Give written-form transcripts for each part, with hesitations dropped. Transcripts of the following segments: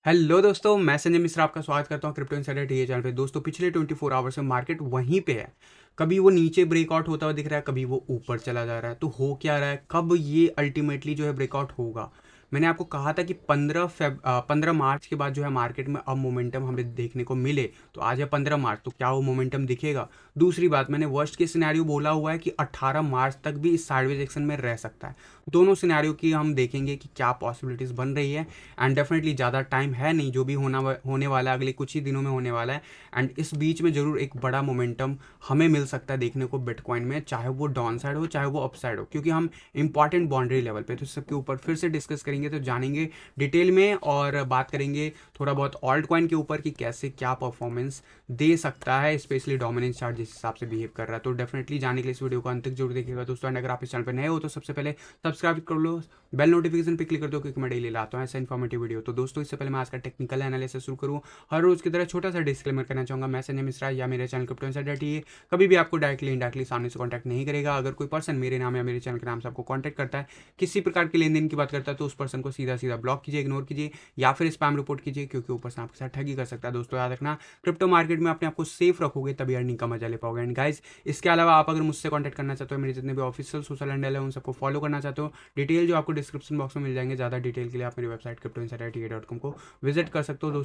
Hello दोस्तों, मैं संजय मिश्रा आपका स्वागत करता हूं क्रिप्टो इनसाइडर टीए चैनल पे। दोस्तों पिछले 24 आवर्स में मार्केट वहीं पे है। कभी वो नीचे ब्रेकआउट होता हुआ दिख रहा है, कभी वो ऊपर चला जा रहा है। तो हो क्या रहा है, कब ये अल्टीमेटली जो है ब्रेकआउट होगा। मैंने आपको कहा था कि 15 मार्च के बाद जो है मार्केट में अब मोमेंटम हमें देखने को मिले। तो आज है 15 मार्च, तो क्या वो मोमेंटम दिखेगा। दूसरी बात, मैंने वर्स्ट के सिनेरियो बोला हुआ है कि 18 मार्च तक भी इस साइडवेज एक्शन में रह सकता है। दोनों सिनेरियो की हम देखेंगे कि क्या पॉसिबिलिटीज़ बन रही है। एंड डेफिनेटली ज़्यादा टाइम है नहीं, जो भी होने वाला है अगले कुछ ही दिनों में होने वाला है। एंड इस बीच में ज़रूर एक बड़ा मोमेंटम हमें मिल सकता है देखने को बिटकॉइन में, चाहे वो डाउन साइड हो चाहे वो अप साइड हो, क्योंकि हम इंपॉर्टेंट बाउंड्री लेवल पे तो सबके ऊपर फिर से डिस्कस करेंगे। तो जानेंगे डिटेल में और बात करेंगे थोड़ा बहुत ऑल्ट कॉइन के ऊपर कि कैसे क्या परफॉर्मेंस दे सकता है, स्पेशली डोमिनेंस चार्ट जिस हिसाब से बिहेव कर रहा है। तो डेफिनेटली जाने के लिए इस वीडियो को अंत तक जरूर देखिएगा दोस्तों। एंड अगर आप इस चैनल पर नए हो तो सबसे पहले सब्सक्राइब कर लो, बेल नोटिफिकेशन पे क्लिक कर दो, क्योंकि मैं डेली लाता हूँ ऐसा इन्फॉर्मेटिव वीडियो। तो दोस्तों इससे पहले मैं आज का टेक्निकल एनालिसिस शुरू करूँ, हर रोज की तरह छोटा सा डिस्क्लेमर करना चाहूँगा। मैं संजय मिश्रा या मेरे चैनल क्रिप्टो इनसाइडर टीए कभी भी आपको डायरेक्टली इनडायरेक्टली सामने से कॉन्टैक्ट नहीं करेगा। अगर कोई पर्सन मेरे नाम या मेरे चैनल के नाम से आपको कॉन्टैक्ट करता है, किसी प्रकार के लेन देन की बात करता है, तो उस पर्सन को सीधा सीधा ब्लॉक कीजिए, इग्नोर कीजिए या फिर स्पैम रिपोर्ट कीजिए, क्योंकि ऊपर से आपके साथ ठगी कर सकता है। दोस्तों याद रखना, क्रिप्टो मार्केट में अपने आपको सेफ रखोगे तभी अर्निंग का मजा ले पाओगे। एंड गाइज, इसके अलावा आप अगर मुझसे कॉन्टैक्ट करना चाहते हो, मेरे जितने भी ऑफिशियल सोशल हैंडल है उन सबको फॉलो करना चाहते हो, डिटेल जो आपको डिस्क्रिप्शन बॉक्स में मिल जाएंगे। ज़्यादा डिटेल के लिए आप मेरी वेबसाइट cryptoinsiderta.com को विजिट कर सकते हो।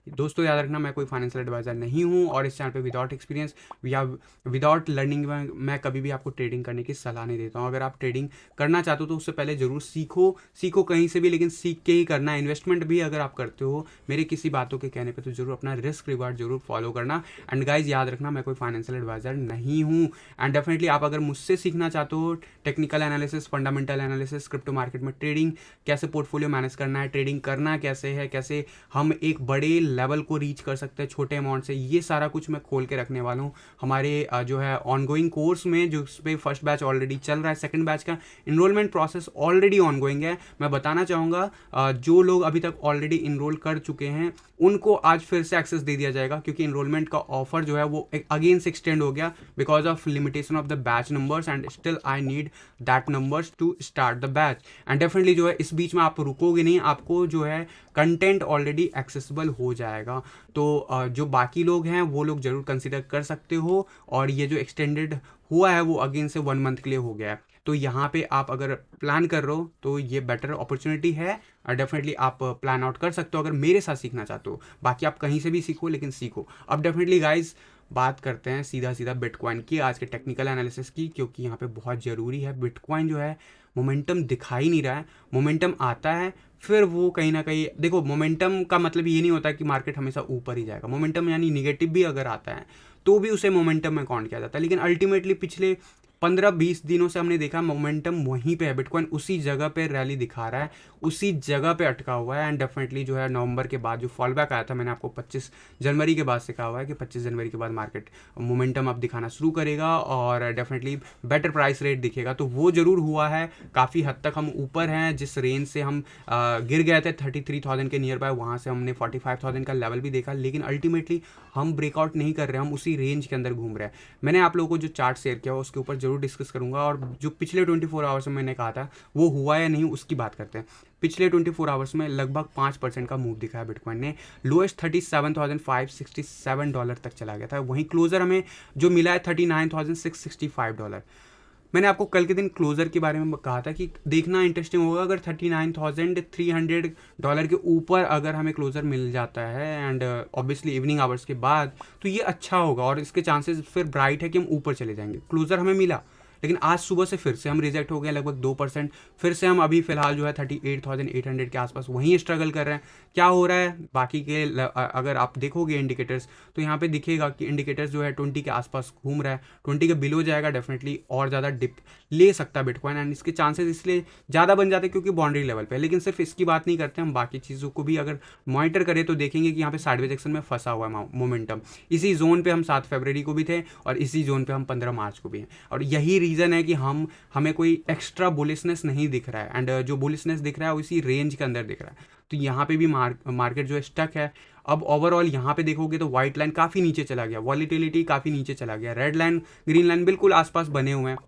दोस्तों याद रखना, मैं कोई फाइनेंशियल एडवाइजर नहीं हूँ और इस चैनल पे विदाउट एक्सपीरियंस या विदाउट लर्निंग मैं कभी भी आपको ट्रेडिंग करने की सलाह नहीं देता हूँ। अगर आप ट्रेडिंग करना चाहते हो तो उससे पहले जरूर सीखो कहीं से भी, लेकिन सीख के ही करना। इन्वेस्टमेंट भी अगर आप करते हो मेरे किसी बातों के कहने पे, तो जरूर अपना रिस्क रिवार्ड जरूर फॉलो करना। एंड गाइज याद रखना, मैं कोई फाइनेंशियल एडवाइजर नहीं हूँ। एंड डेफिनेटली आप अगर मुझसे सीखना चाहते हो technical analysis, fundamental analysis, crypto market में ट्रेडिंग कैसे पोर्टफोलियो मैनेज करना है, ट्रेडिंग करना कैसे है, कैसे हम एक बड़े लेवल को रीच कर सकते हैं छोटे अमाउंट से, ये सारा कुछ मैं खोल के रखने वाला हूँ हमारे जो है ऑनगोइंग कोर्स में, जो पे फर्स्ट बैच ऑलरेडी चल रहा है। सेकंड बैच का इनरोलमेंट प्रोसेस ऑलरेडी ऑनगोइंग है। मैं बताना चाहूँगा जो लोग अभी तक ऑलरेडी इनरोल कर चुके हैं उनको आज फिर से एक्सेस दे दिया जाएगा, क्योंकि इनरोलमेंट का ऑफर जो है वो अगेन से एक्सटेंड हो गया because of limitation of the batch numbers. And still I need that numbers to start the batch. And definitely जो है इस बीच में आप रुकोगे नहीं, आपको जो है कंटेंट ऑलरेडी एक्सेसिबल हो जाएगा। तो जो बाकी लोग हैं वो लोग जरूर कंसिडर कर सकते हो। और ये जो एक्सटेंडेड हुआ है वो अगेन से 1 मंथ के लिए हो गया है। तो यहाँ पे आप अगर प्लान कर रहे हो तो ये बेटर अपॉर्चुनिटी है और डेफिनेटली आप प्लान आउट कर सकते हो अगर मेरे साथ सीखना चाहते हो। बाकी आप कहीं से भी सीखो, लेकिन सीखो। अब डेफिनेटली गाइज बात करते हैं सीधा सीधा बिटकॉइन की, आज के टेक्निकल एनालिसिस की, क्योंकि यहाँ पे बहुत ज़रूरी है। बिटकॉइन जो है मोमेंटम दिखा ही नहीं रहा है। मोमेंटम आता है फिर वो कहीं ना कहीं, देखो मोमेंटम का मतलब ये नहीं होता कि मार्केट हमेशा ऊपर ही जाएगा। मोमेंटम यानी निगेटिव भी अगर आता है तो भी उसे मोमेंटम में काउंट किया जाता है। लेकिन अल्टीमेटली पिछले 15-20 दिनों से हमने देखा मोमेंटम वहीं पे है। बिटकॉइन उसी जगह पे रैली दिखा रहा है, उसी जगह पे अटका हुआ है। एंड डेफिनेटली जो है नवंबर के बाद जो फॉल बैक आया था, मैंने आपको 25 जनवरी के बाद से कहा हुआ है कि 25 जनवरी के बाद मार्केट मोमेंटम अब दिखाना शुरू करेगा और डेफिनेटली बेटर प्राइस रेट दिखेगा। तो वो जरूर हुआ है, काफ़ी हद तक हम ऊपर हैं जिस रेंज से हम गिर गए थे 33,000 के नियर बाय, वहाँ से हमने 45,000 का लेवल भी देखा। लेकिन अल्टीमेटली हम ब्रेकआउट नहीं कर रहे, हम उसी रेंज के अंदर घूम रहे हैं। मैंने आप लोगों को जो चार्ट शेयर किया उसके ऊपर जरूर डिस्कस करूंगा, और जो पिछले 24 आवर्स में मैंने कहा था वो हुआ या नहीं उसकी बात करते हैं। पिछले 24 आवर्स में लगभग 5% का मूव दिखाया बिटकॉइन ने। लोएस्ट $37,567 तक चला गया था, वहीं क्लोजर हमें जो मिला है $39,665। मैंने आपको कल के दिन क्लोजर के बारे में कहा था कि देखना इंटरेस्टिंग होगा अगर $39,300 के ऊपर अगर हमें क्लोजर मिल जाता है, एंड ऑब्वियसली इवनिंग आवर्स के बाद, तो ये अच्छा होगा और इसके चांसेस फिर ब्राइट है कि हम ऊपर चले जाएंगे। क्लोजर हमें मिला, लेकिन आज सुबह से फिर से हम रिजेक्ट हो गए लगभग 2%। फिर से हम अभी फिलहाल जो है 38,800 के आसपास वहीं स्ट्रगल कर रहे हैं। क्या हो रहा है बाकी के अगर आप देखोगे इंडिकेटर्स तो यहाँ पे दिखेगा कि इंडिकेटर्स जो है 20 के आसपास घूम रहा है। 20 के बिलो जाएगा डेफिनेटली और ज़्यादा डिप ले सकता है बिटकॉइन, एंड इसके चांसेस इसलिए ज़्यादा बन जाते हैं क्योंकि बाउंड्री लेवल पे। लेकिन सिर्फ इसकी बात नहीं करते, हम बाकी चीज़ों को भी अगर मॉनिटर करें तो देखेंगे कि यहाँ पे साइडवेज एक्शन में फंसा हुआ है मोमेंटम। इसी जोन पे हम 7 फरवरी को भी थे और इसी जोन पे हम 15 मार्च को भी हैं। और यही रीज़न है कि हमें कोई एक्स्ट्रा बुलिशनेस नहीं दिख रहा है, एंड जो बुलिशनेस दिख रहा है उसी रेंज के अंदर दिख रहा है। तो यहाँ पे भी मार्केट जो है स्टक है। अब ओवरऑल यहाँ पे देखोगे तो व्हाइट लाइन काफ़ी नीचे चला गया, वॉलीटिलिटी काफ़ी नीचे चला गया, रेड लाइन ग्रीन लाइन बिल्कुल आसपास बने हुए हैं।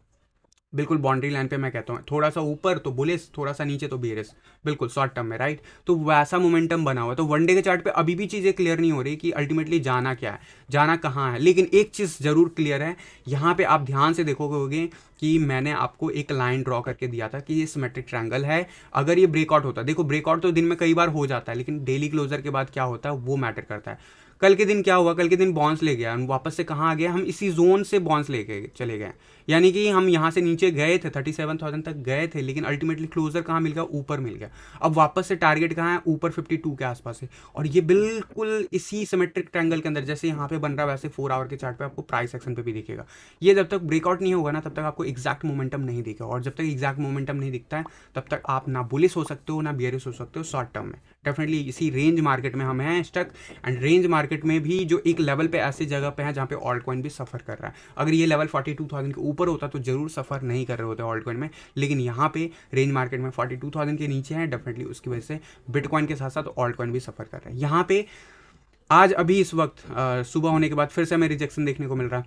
बिल्कुल बाउंड्री लाइन पे मैं कहता हूँ, थोड़ा सा ऊपर तो बुलिश, थोड़ा सा नीचे तो बेरिश, बिल्कुल शॉर्ट टर्म में, राइट। तो वैसा मोमेंटम बना हुआ है। तो वनडे के चार्ट पे अभी भी चीज़ें क्लियर नहीं हो रही कि अल्टीमेटली जाना क्या है, जाना कहाँ है। लेकिन एक चीज़ जरूर क्लियर है, यहाँ पे आप ध्यान से देखोगे कि मैंने आपको एक लाइन ड्रॉ करके दिया था कि ये सिमेट्रिक ट्रायंगल है। अगर ये ब्रेकआउट होता है, देखो ब्रेकआउट तो दिन में कई बार हो जाता है, लेकिन डेली क्लोजर के बाद क्या होता है वो मैटर करता है। कल के दिन क्या हुआ, कल के दिन बाउंस ले गया, हम वापस से कहाँ आ गए, हम इसी जोन से बाउंस लेके चले गए। यानी कि हम यहाँ से नीचे गए थे, 37,000 तक गए थे, लेकिन अल्टीमेटली क्लोजर कहाँ मिल गया, ऊपर मिल गया। अब वापस से टारगेट कहाँ है, ऊपर 52 के आसपास है। और ये बिल्कुल इसी सिमेट्रिक ट्रायंगल के अंदर जैसे यहाँ पे बन रहा है, वैसे 4 आवर के चार्ट पे आपको प्राइस एक्शन पे भी दिखेगा। ये जब तक ब्रेकआउट नहीं होगा ना, तब तक आपको एग्जैक्ट मोमेंटम नहीं दिखेगा। और जब तक एग्जैक्ट मोमेंटम नहीं दिखता है, तब तक आप ना बुलिश हो सकते हो ना बियरिश हो सकते हो शॉर्ट टर्म में। डेफिनेटली इसी रेंज मार्केट में हम हैं स्टक। एंड रेंज मार्केट में भी जो एक लेवल पे ऐसी जगह पे है जहाँ पे ऑल्ट कॉइन भी सफ़र कर रहा है। अगर ये लेवल 42,000 के ऊपर होता तो जरूर सफ़र नहीं कर रहे होते ऑल्ट कॉइन में, लेकिन यहाँ पे रेंज मार्केट में 42,000 के नीचे है। डेफिनेटली उसकी वजह से बिटकॉइन के साथ साथ ऑल्ट कॉइन भी सफ़र कर रहा है। यहाँ पे आज अभी इस वक्त सुबह होने के बाद फिर से हमें रिजेक्शन देखने को मिल रहा है।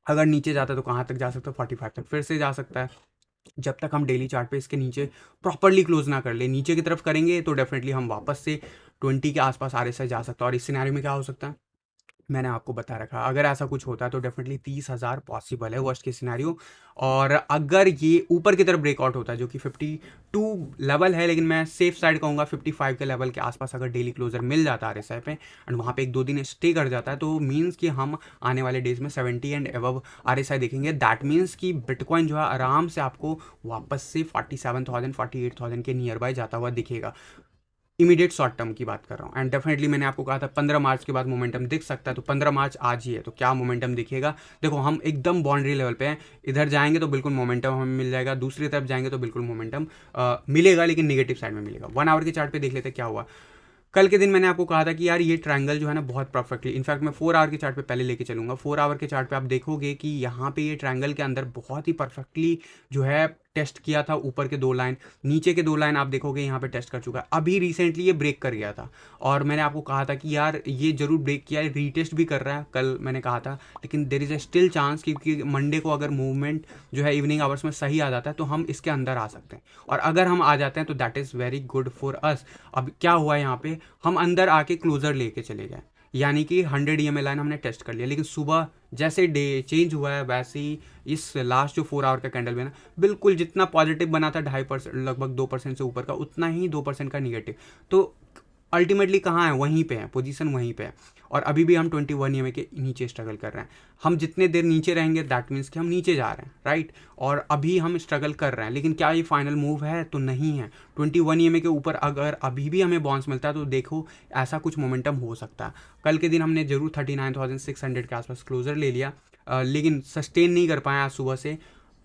अगर नीचे जाता है तो कहाँ तक जा सकता है, 45 तक फिर से जा सकता है। जब तक हम डेली चार्ट पे इसके नीचे प्रॉपरली क्लोज ना कर ले, नीचे की तरफ करेंगे तो डेफिनेटली हम वापस से 20 के आसपास आरएसआई जा सकता है। और इस सिनेरियो में क्या हो सकता है, मैंने आपको बता रखा, अगर ऐसा कुछ होता है तो डेफिनेटली 30,000 पॉसिबल है वर्स्ट के सिनेरियो। और अगर ये ऊपर की तरफ ब्रेकआउट होता है, जो कि 52 लेवल है, लेकिन मैं सेफ साइड कहूँगा 55 के लेवल के आसपास अगर डेली क्लोजर मिल जाता है आरएसआई पे, एंड वहाँ पे 1-2 दिन स्टे कर जाता है, तो मीन्स कि हम आने वाले डेज में 70 एंड एबव आरएसआई देखेंगे। दैट मीन्स कि बिटकॉइन जो है आराम से आपको वापस से 47,000 48,000 के नियर बाय जाता हुआ दिखेगा। इमीडिएट शॉर्ट टर्म की बात कर रहा हूँ। एंड डेफिनेटली मैंने आपको कहा था 15 मार्च के बाद मोमेंटम दिख सकता है, तो 15 मार्च आज ही है, तो क्या मोमेंटम दिखेगा। देखो हम एकदम बाउंड्री लेवल पे हैं, इधर जाएंगे तो बिल्कुल मोमेंटम हमें मिल जाएगा, दूसरी तरफ जाएंगे तो बिल्कुल मोमेंटम मिलेगा, लेकिन नेगेटिव साइड में मिलेगा। 1 आवर के चार्ट पे देख लेते क्या हुआ। कल के दिन मैंने आपको कहा था कि यार ये ट्रायंगल जो है ना बहुत परफेक्टली, इनफैक्ट मैं 4 आवर के चार्ट पे पहले लेके चलूंगा। 4 आवर के चार्ट पे आप देखोगे कि यहाँ पे ये ट्रायंगल के अंदर बहुत ही परफेक्टली जो है टेस्ट किया था। ऊपर के 2 लाइन, नीचे के 2 लाइन आप देखोगे यहाँ पे टेस्ट कर चुका है। अभी रिसेंटली ये ब्रेक कर गया था और मैंने आपको कहा था कि यार ये जरूर ब्रेक किया है, रीटेस्ट भी कर रहा है, कल मैंने कहा था। लेकिन there is a still chance, क्योंकि मंडे को अगर मूवमेंट जो है इवनिंग आवर्स में सही आ जाता है तो हम इसके अंदर आ सकते हैं। और अगर हम आ जाते हैं तो that is very good for us. अब क्या हुआ यहाँ पे, हम अंदर आके क्लोजर लेके चले गए, यानी कि 100 EMA लाइन हमने टेस्ट कर लिया। लेकिन सुबह जैसे डे चेंज हुआ है, वैसे ही इस लास्ट जो 4 आवर का कैंडल में ना, बिल्कुल जितना पॉजिटिव बना था 2.5% लगभग 2% से ऊपर का, उतना ही 2% का निगेटिव। तो अल्टीमेटली कहाँ है, वहीं पे है, पोजीशन वहीं पे है। और अभी भी हम 21 EMA के नीचे स्ट्रगल कर रहे हैं। हम जितने देर नीचे रहेंगे दैट मीन्स कि हम नीचे जा रहे हैं, राइट। और अभी हम स्ट्रगल कर रहे हैं, लेकिन क्या ये फाइनल मूव है, तो नहीं है। 21 EMA के ऊपर अगर अभी भी हमें बाउंस मिलता है तो देखो ऐसा कुछ मोमेंटम हो सकता है। कल के दिन हमने जरूर 39,600 के आसपास क्लोजर ले लिया, लेकिन सस्टेन नहीं कर पाए आज सुबह से।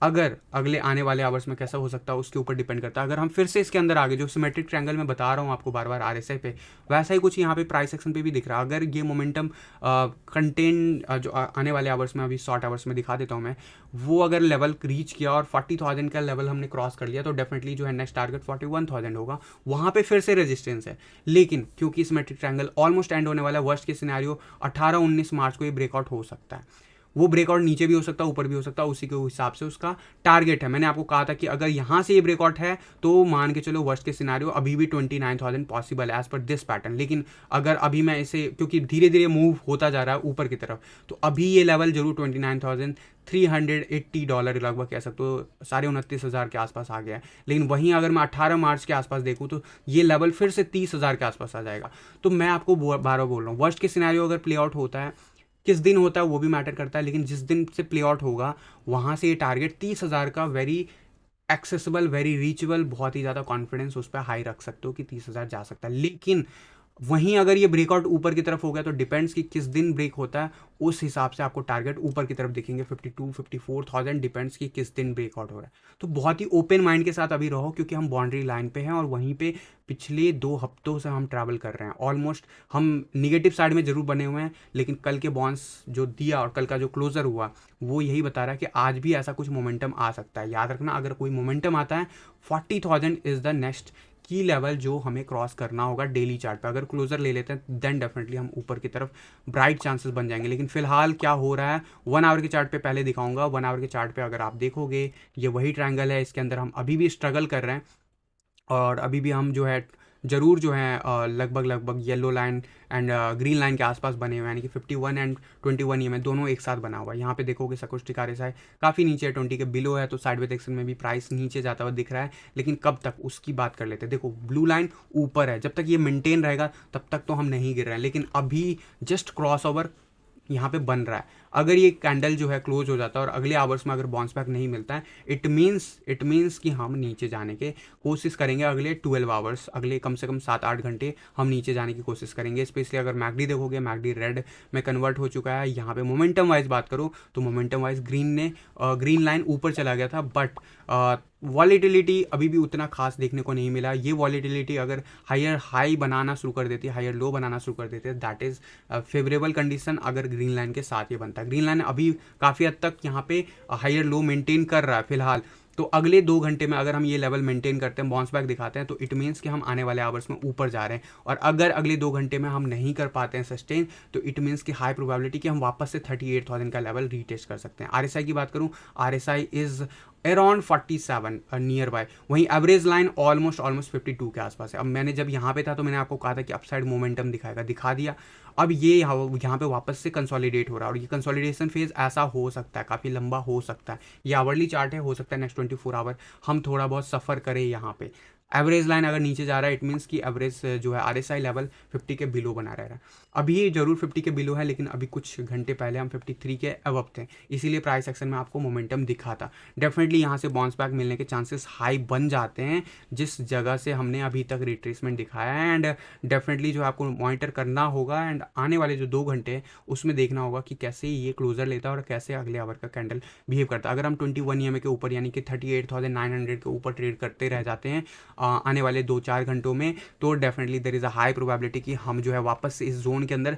अगर अगले आने वाले आवर्स में कैसा हो सकता है उसके ऊपर डिपेंड करता है। अगर हम फिर से इसके अंदर आगे जो सिमेट्रिक ट्रायंगल में बता रहा हूँ आपको बार बार आरएसआई पे, वैसा ही कुछ यहाँ पे प्राइस एक्शन पे भी दिख रहा है। अगर ये मोमेंटम कंटेन जो आने वाले आवर्स में, अभी शॉर्ट आवर्स में दिखा देता हूँ मैं, वो अगर लेवल रीच किया और 40,000 का लेवल हमने क्रॉस कर लिया, तो डेफिनेटली जो है नेक्स्ट टारगेट 41,000 होगा। वहाँ पे फिर से रेजिस्टेंस है, लेकिन क्योंकि सिमेट्रिक ट्रायंगल ऑलमोस्ट एंड होने वाला है, वर्स्ट के सिनेरियो 18-19 मार्च को ये ब्रेकआउट हो सकता है। वो ब्रेकआउट नीचे भी हो सकता है, ऊपर भी हो सकता है, उसी के हिसाब से उसका टारगेट है। मैंने आपको कहा था कि अगर यहाँ से ये ब्रेकआउट है तो मान के चलो वर्स्ट के सिनेरियो अभी भी 29,000 पॉसिबल है एज पर दिस पैटर्न। लेकिन अगर अभी मैं इसे, क्योंकि धीरे धीरे मूव होता जा रहा है ऊपर की तरफ, तो अभी ये लेवल जरूर $29,380 लगभग कह सकते हो, 29,500 के आसपास आ गया है। लेकिन वहीं अगर मैं 18 मार्च के आसपास देखूँ तो ये लेवल फिर से 30,000 के आसपास आ जाएगा। तो मैं आपको बार बार बोल रहा हूँ, वर्स्ट के सिनेरियो अगर प्ले आउट होता है, किस दिन होता है वो भी मैटर करता है, लेकिन जिस दिन से प्ले आउट होगा वहाँ से ये टारगेट 30,000 का वेरी एक्सेसिबल, वेरी रीचेबल, बहुत ही ज़्यादा कॉन्फिडेंस उस पर हाई रख सकते हो कि 30,000 जा सकता है। लेकिन वहीं अगर ये ब्रेकआउट ऊपर की तरफ हो गया तो डिपेंड्स कि किस दिन ब्रेक होता है, उस हिसाब से आपको टारगेट ऊपर की तरफ दिखेंगे 52-54,000, डिपेंड्स कि किस दिन ब्रेकआउट हो रहा है। तो बहुत ही ओपन माइंड के साथ अभी रहो, क्योंकि हम बाउंड्री लाइन पे हैं और वहीं पे पिछले 2 हफ्तों से हम ट्रैवल कर रहे हैं। ऑलमोस्ट हम निगेटिव साइड में जरूर बने हुए हैं, लेकिन कल के बाउंस जो दिया और कल का जो क्लोजर हुआ वो यही बता रहा है कि आज भी ऐसा कुछ मोमेंटम आ सकता है। याद रखना, अगर कोई मोमेंटम आता है 40,000 इज द नेक्स्ट की लेवल जो हमें क्रॉस करना होगा डेली चार्ट पे। अगर क्लोजर ले लेते हैं देन डेफिनेटली हम ऊपर की तरफ ब्राइट चांसेस बन जाएंगे। लेकिन फिलहाल क्या हो रहा है, 1 आवर के चार्ट पे पहले दिखाऊंगा। 1 आवर के चार्ट पे अगर आप देखोगे, ये वही ट्रायंगल है, इसके अंदर हम अभी भी स्ट्रगल कर रहे हैं और अभी भी हम जो है ज़रूर जो है लगभग लगभग yellow line and green line के आसपास बने हुए हैं, यानी कि 51 एंड 21 ईएमए दोनों एक साथ बना हुआ है। यहाँ पे देखोगे सकोस्टिक आरएसआई काफ़ी नीचे है, 20 के बिलो है, तो साइडवेज एक्शन में भी प्राइस नीचे जाता हुआ दिख रहा है। लेकिन कब तक, उसकी बात कर लेते हैं। देखो ब्लू लाइन ऊपर है, जब तक ये मेंटेन रहेगा तब तक तो हम नहीं गिर रहे हैं, लेकिन अभी जस्ट क्रॉस ओवर यहाँ पे बन रहा है। अगर ये कैंडल जो है क्लोज हो जाता है और अगले आवर्स में अगर बाउंस बैक नहीं मिलता है, इट मीन्स कि हम नीचे जाने के कोशिश करेंगे। अगले 12 आवर्स, अगले कम से कम 7-8 घंटे हम नीचे जाने की कोशिश करेंगे। स्पेशली अगर मैकडी देखोगे, मैकडी रेड में कन्वर्ट हो चुका है। यहाँ पे मोमेंटम वाइज बात करूँ तो मोमेंटम वाइज ग्रीन लाइन ऊपर चला गया था, बट वॉलीटिलिटी अभी भी उतना खास देखने को नहीं मिला। ये वॉलीटिलिटी अगर हायर हाई बनाना शुरू कर देती है, हायर लो बनाना शुरू कर देती है, दैट इज़ फेवरेबल कंडीशन अगर ग्रीन लाइन के साथ ये बनता है। ग्रीन लाइन अभी काफ़ी हद तक यहाँ पे हायर लो मेंटेन कर रहा है फिलहाल। तो अगले 2 घंटे में अगर हम ये लेवल मेंटेन करते हैं, बाउंस बैक दिखाते हैं, तो इट मीन्स कि हम आने वाले आवर्स में ऊपर जा रहे हैं। और अगर अगले 2 घंटे में हम नहीं कर पाते हैं सस्टेन, तो इट मीन्स कि हाई प्रोबेबिलिटी कि हम वापस से 38,000 का लेवल रीटेस्ट कर सकते हैं। आरएसआई की बात करूं, RSI is around 47 near by. वहीं एवरेज लाइन ऑलमोस्ट 52 के आसपास है। अब मैंने जब यहाँ पे था तो मैंने आपको कहा था कि अपसाइड मोमेंटम दिखाएगा, दिखा दिया। अब ये यहाँ पे वापस से कंसोलिडेट हो रहा है और ये कंसोलिडेशन फेज ऐसा हो सकता है, काफ़ी लंबा हो सकता है। ये आवरली चार्ट है, हो सकता है नेक्स्ट 24 आवर हम थोड़ा बहुत सफ़र करें यहाँ पे। एवरेज लाइन अगर नीचे जा रहा है, इट मीन्स कि एवरेज जो है आरएसआई लेवल 50 के बिलो बना रह रहा है। अभी ये जरूर 50 के बिलो है, लेकिन अभी कुछ घंटे पहले हम 53 के अबव थे, इसीलिए प्राइस एक्शन में आपको मोमेंटम दिखा था। डेफिनेटली यहाँ से बाउंस बैक मिलने के चांसेस हाई बन जाते हैं, जिस जगह से हमने अभी तक रिट्रेसमेंट दिखाया है। एंड डेफिनेटली जो आपको मॉनिटर करना होगा एंड आने वाले जो 2 घंटे हैं उसमें देखना होगा कि कैसे ये क्लोजर लेता है और कैसे अगले आवर का कैंडल बिहेव करता है। अगर हम 21 ईएमए के ऊपर यानी कि 38,900 के ऊपर ट्रेड करते रह जाते हैं आने वाले 2-4 घंटों में, तो definitely there is a high probability कि हम जो है वापस से इस जोन के अंदर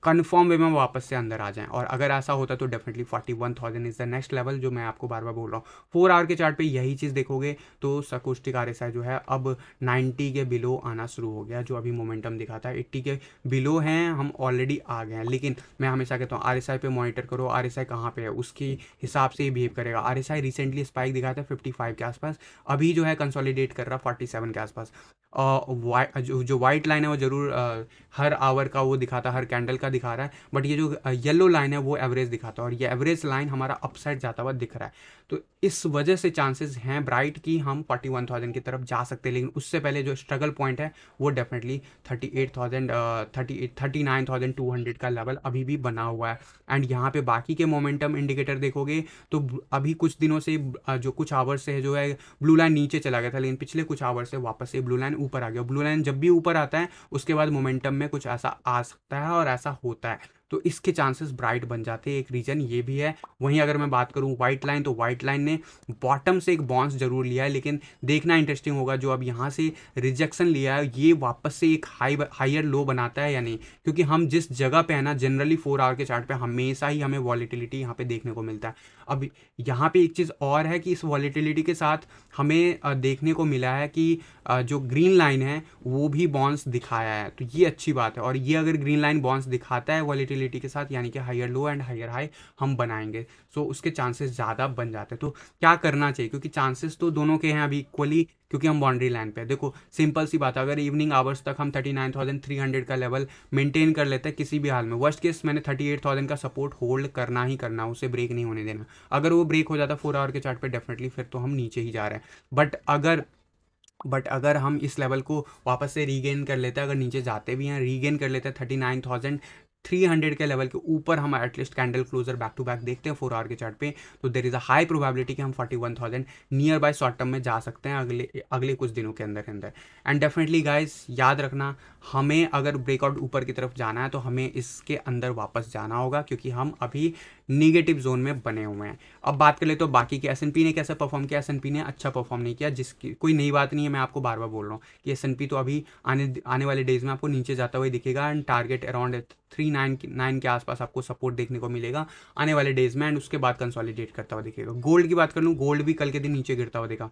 कन्फर्म वे में वापस से अंदर आ जाएं। और अगर ऐसा होता तो definitely 41,000 is the next level, जो मैं आपको बार बार बोल रहा हूँ। 4 आवर के चार्ट पे यही चीज़ देखोगे तो सकोस्टिक आरएसआई जो है अब 90 के बिलो आना शुरू हो गया, जो अभी मोमेंटम दिखाता है। 80 के बिलो हैं, हम ऑलरेडी आ गए हैं। लेकिन मैं हमेशा कहता हूँ आरएसआई पे मॉनिटर करो, आरएसआई कहाँ पे है उसके हिसाब से ही बिहेव करेगा। आरएसआई रिसेंटली स्पाइक दिखाया था 55 के आसपास, अभी जो है कंसोलिडेट कर रहा 47 के आसपास। जो वाइट लाइन है वो जरूर हर आवर का वो दिखाता है, हर कैंडल का दिखा रहा है, बट ये जो येलो लाइन है वो एवरेज दिखाता है और ये एवरेज लाइन हमारा अपसाइड जाता हुआ दिख रहा है। तो इस वजह से चांसेस हैं ब्राइट कि हम 41,000 की तरफ जा सकते हैं। लेकिन उससे पहले जो स्ट्रगल पॉइंट है वो डेफिनेटली 39,200 का लेवल अभी भी बना हुआ है। एंड यहाँ पे बाकी के मोमेंटम इंडिकेटर देखोगे तो अभी कुछ दिनों से जो कुछ आवर्स से जो है ब्लू लाइन नीचे चला गया था, लेकिन पिछले कुछ आवर्स से वापस से ब्लू लाइन ऊपर आ गया। ब्लू लाइन जब भी ऊपर आता है उसके बाद मोमेंटम में कुछ ऐसा आ सकता है और ऐसा होता है, तो इसके चांसेस ब्राइट बन जाते हैं। एक रीजन ये भी है। वहीं अगर मैं बात करूं व्हाइट लाइन, तो व्हाइट लाइन ने बॉटम से एक बाउंस जरूर लिया है, लेकिन देखना इंटरेस्टिंग होगा जो अब यहाँ से रिजेक्शन लिया है ये वापस से एक हायर लो बनाता है या नहीं। क्योंकि हम जिस जगह पे है ना, जनरली 4 आवर के चार्ट पे हमेशा ही हमें वॉलीटिलिटी यहाँ पे देखने को मिलता है। अब यहाँ पे एक चीज़ और है कि इस वॉलीटिलिटी के साथ हमें देखने को मिला है कि जो ग्रीन लाइन है वो भी बाउंस दिखाया है, तो ये अच्छी बात है। और ये अगर ग्रीन लाइन बाउंस दिखाता है वॉलीटिलिटी के साथ, यानी कि higher low and higher high हम बनाएंगे, सो उसके चांसेस ज़्यादा बन जाते हैं। तो क्या करना चाहिए, क्योंकि चांसेस तो दोनों के हैं अभी इक्वली, क्योंकि हम बाउंड्री लाइन पे। देखो सिंपल सी बात है, अगर इवनिंग आवर्स तक हम 39,300 का लेवल मेंटेन कर लेते हैं किसी भी हाल में, वर्स्ट केस मैंने 38,000 का सपोर्ट होल्ड करना ही करना, उसे ब्रेक नहीं होने देना। अगर वो ब्रेक हो जाता 4 आवर के चार्ट पे डेफिनेटली फिर तो हम नीचे ही जा रहे हैं। बट अगर हम इस लेवल को वापस से रीगेन कर लेते हैं, अगर नीचे जाते भी हैं रीगेन कर लेते हैं 39,300 के लेवल के ऊपर, हम at least candle closure back to back देखते हैं 4 आवर के चार्ट पे, तो there is a high probability कि हम 41,000 नियर बाय शॉर्ट टर्म में जा सकते हैं अगले कुछ दिनों के अंदर। एंड डेफिनेटली गाइस याद रखना, हमें अगर ब्रेकआउट ऊपर की तरफ जाना है तो हमें इसके अंदर वापस जाना होगा, क्योंकि हम अभी निगेटिव जोन में बने हुए हैं। अब बात कर ले तो बाकी के S&P ने कैसे परफॉर्म किया। S&P ने अच्छा परफॉर्म नहीं किया, जिसकी कोई नई बात नहीं है, मैं आपको बार बार बोल रहा हूँ कि S&P तो अभी आने वाले डेज में आपको नीचे जाता हुआ दिखेगा एंड टारगेट अराउंड 399 के आसपास आपको सपोर्ट देखने को मिलेगा आने वाले डेज में, एंड उसके बाद कंसोलिडेट करता हुआ दिखेगा। गोल्ड की बात कर लूँ, गोल्ड भी कल के दिन नीचे गिरता हुआ देखा।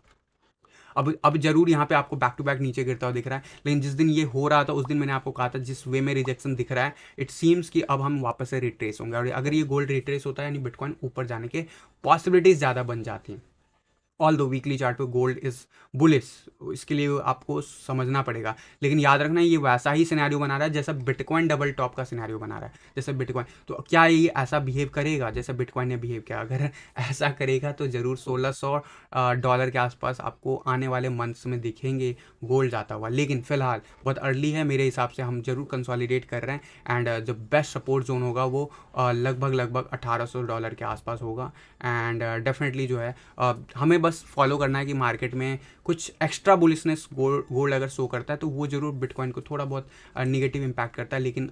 अब ज़रूर यहाँ पे आपको बैक टू बैक नीचे गिरता हुआ दिख रहा है, लेकिन जिस दिन ये हो रहा था उस दिन मैंने आपको कहा था जिस वे में रिजेक्शन दिख रहा है, इट सीम्स कि अब हम वापस से रिट्रेस होंगे, और अगर ये गोल्ड रिट्रेस होता है यानी बिटकॉइन ऊपर जाने के पॉसिबिलिटीज़ ज़्यादा बन जाती हैं। ऑल दो वीकली चार्ट पे गोल्ड इज बुलिश, इसके लिए आपको समझना पड़ेगा, लेकिन याद रखना ये वैसा ही सिनेरियो बना रहा है जैसा बिटकॉइन डबल टॉप का सिनेरियो बना रहा है। जैसे बिटकॉइन, तो क्या ये ऐसा बिहेव करेगा जैसा बिटकॉइन ने बिहेव किया? अगर ऐसा करेगा तो ज़रूर $1600 के आसपास आपको आने वाले मंथ्स में दिखेंगे गोल्ड जाता हुआ, लेकिन फिलहाल बहुत अर्ली है मेरे हिसाब से, हम जरूर कंसोलिडेट कर रहे हैं। एंड जो बेस्ट सपोर्ट जोन होगा वो लगभग $1800 के आसपास होगा। एंड डेफिनेटली जो है हमें बस फॉलो करना है कि मार्केट में कुछ एक्स्ट्रा बुलिशनेस गोल्ड अगर शो करता है तो वो जरूर बिटकॉइन को थोड़ा बहुत निगेटिव इम्पैक्ट करता है। लेकिन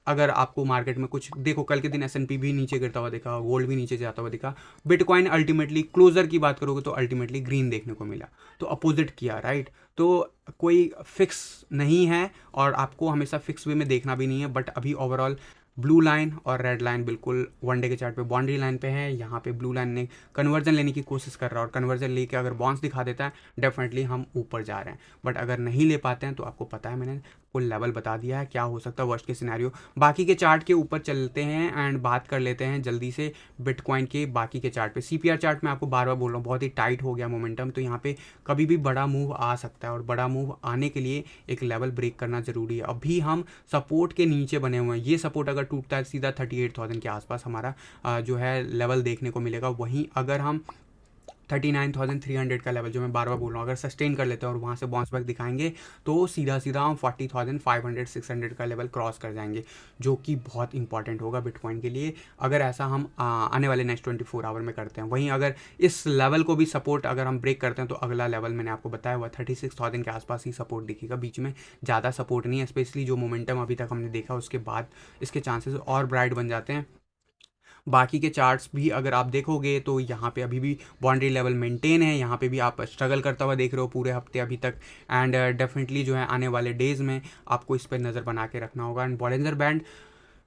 अगर आपको मार्केट में कुछ देखो, कल के दिन S&P भी नीचे गिरता हुआ दिखा, गोल्ड भी नीचे जाता हुआ दिखा, बिटकॉइन अल्टीमेटली क्लोजर की बात करोगे तो अल्टीमेटली ग्रीन देखने को मिला, तो अपोजिट किया, राइट। तो कोई फिक्स नहीं है और आपको हमेशा फिक्स वे में देखना भी नहीं है, बट अभी ओवरऑल ब्लू लाइन और रेड लाइन बिल्कुल वन डे के चार्ट पे बाउंड्री लाइन पे है। यहाँ पे ब्लू लाइन ने कन्वर्जन लेने की कोशिश कर रहा है और कन्वर्जन लेके अगर बाउंस दिखा देता है डेफिनेटली हम ऊपर जा रहे हैं, बट अगर नहीं ले पाते हैं तो आपको पता है मैंने कुल लेवल बता दिया है क्या हो सकता है वर्स्ट के सिनेरियो। बाकी के चार्ट के ऊपर चलते हैं एंड बात कर लेते हैं जल्दी से बिटकॉइन के बाकी के चार्ट पे। CPR चार्ट में आपको बार बार बोल रहा हूँ बहुत ही टाइट हो गया मोमेंटम, तो यहाँ पे कभी भी बड़ा मूव आ सकता है और बड़ा मूव आने के लिए एक लेवल ब्रेक करना जरूरी है। अभी हम सपोर्ट के नीचे बने हुए हैं, ये सपोर्ट अगर टूटता है सीधा 38,000 के आसपास हमारा जो है लेवल देखने को मिलेगा। वहीं अगर हम 39,300 का लेवल जो मैं बार बार बोल रहा हूँ अगर सस्टेन कर लेते हैं और वहाँ से बाउंस बैक दिखाएंगे तो सीधा सीधा हम 40,500 600 का लेवल क्रॉस कर जाएंगे, जो कि बहुत इंपॉर्टेंट होगा बिटकॉइन के लिए अगर ऐसा हम आने वाले नेक्स्ट 24 आवर में करते हैं। वहीं अगर इस लेवल को भी सपोर्ट अगर हम ब्रेक करते हैं तो अगला लेवल मैंने आपको बताया हुआ 36,000 के आसपास ही सपोर्ट दिखेगा, बीच में ज़्यादा सपोर्ट नहीं है। स्पेशली जो मोमेंटम अभी तक हमने देखा उसके बाद इसके चांसेस और ब्राइट बन जाते हैं। बाकी के चार्ट्स भी अगर आप देखोगे तो यहाँ पे अभी भी बाउंड्री लेवल मेंटेन है, यहाँ पे भी आप स्ट्रगल करता हुआ देख रहे हो पूरे हफ्ते अभी तक। एंड डेफिनेटली जो है आने वाले डेज़ में आपको इस पर नज़र बना के रखना होगा। एंड बॉलिंजर बैंड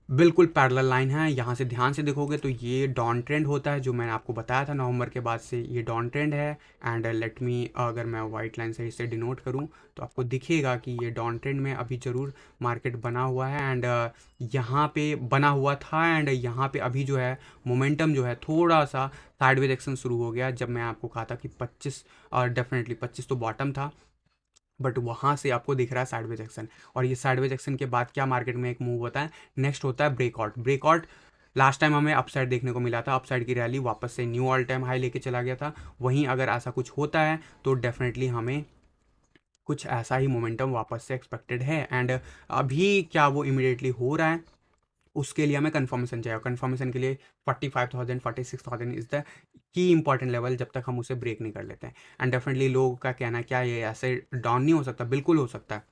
बिल्कुल पैरेलल लाइन है, यहाँ से ध्यान से देखोगे तो ये डाउन ट्रेंड होता है जो मैंने आपको बताया था नवंबर के बाद से ये डाउन ट्रेंड है। एंड लेट मी अगर मैं वाइट लाइन से इसे डिनोट करूँ तो आपको दिखेगा कि ये डाउन ट्रेंड में अभी ज़रूर मार्केट बना हुआ है एंड यहाँ पे बना हुआ था। एंड यहाँ पे अभी जो है मोमेंटम जो है थोड़ा सा साइडवेज एक्शन शुरू हो गया, जब मैं आपको कहा था कि 25 और डेफिनेटली 25 तो बॉटम था, बट वहाँ से आपको दिख रहा है साइडवेज एक्शन। और ये साइडवेज एक्शन के बाद क्या मार्केट में एक मूव होता है, नेक्स्ट होता है ब्रेकआउट। लास्ट टाइम हमें अपसाइड देखने को मिला था, अपसाइड की रैली वापस से न्यू ऑल टाइम हाई लेके चला गया था। वहीं अगर ऐसा कुछ होता है तो डेफिनेटली हमें कुछ ऐसा ही मोमेंटम वापस से एक्सपेक्टेड है। एंड अभी क्या वो इमिडिएटली हो रहा है उसके लिए हमें कंफर्मेशन चाहिए। कंफर्मेशन के लिए 45,000 46,000 is the key important level जब तक हम उसे ब्रेक नहीं कर लेते हैं। एंड डेफिनेटली लोगों का कहना है क्या ये ऐसे डाउन नहीं हो सकता, बिल्कुल हो सकता है।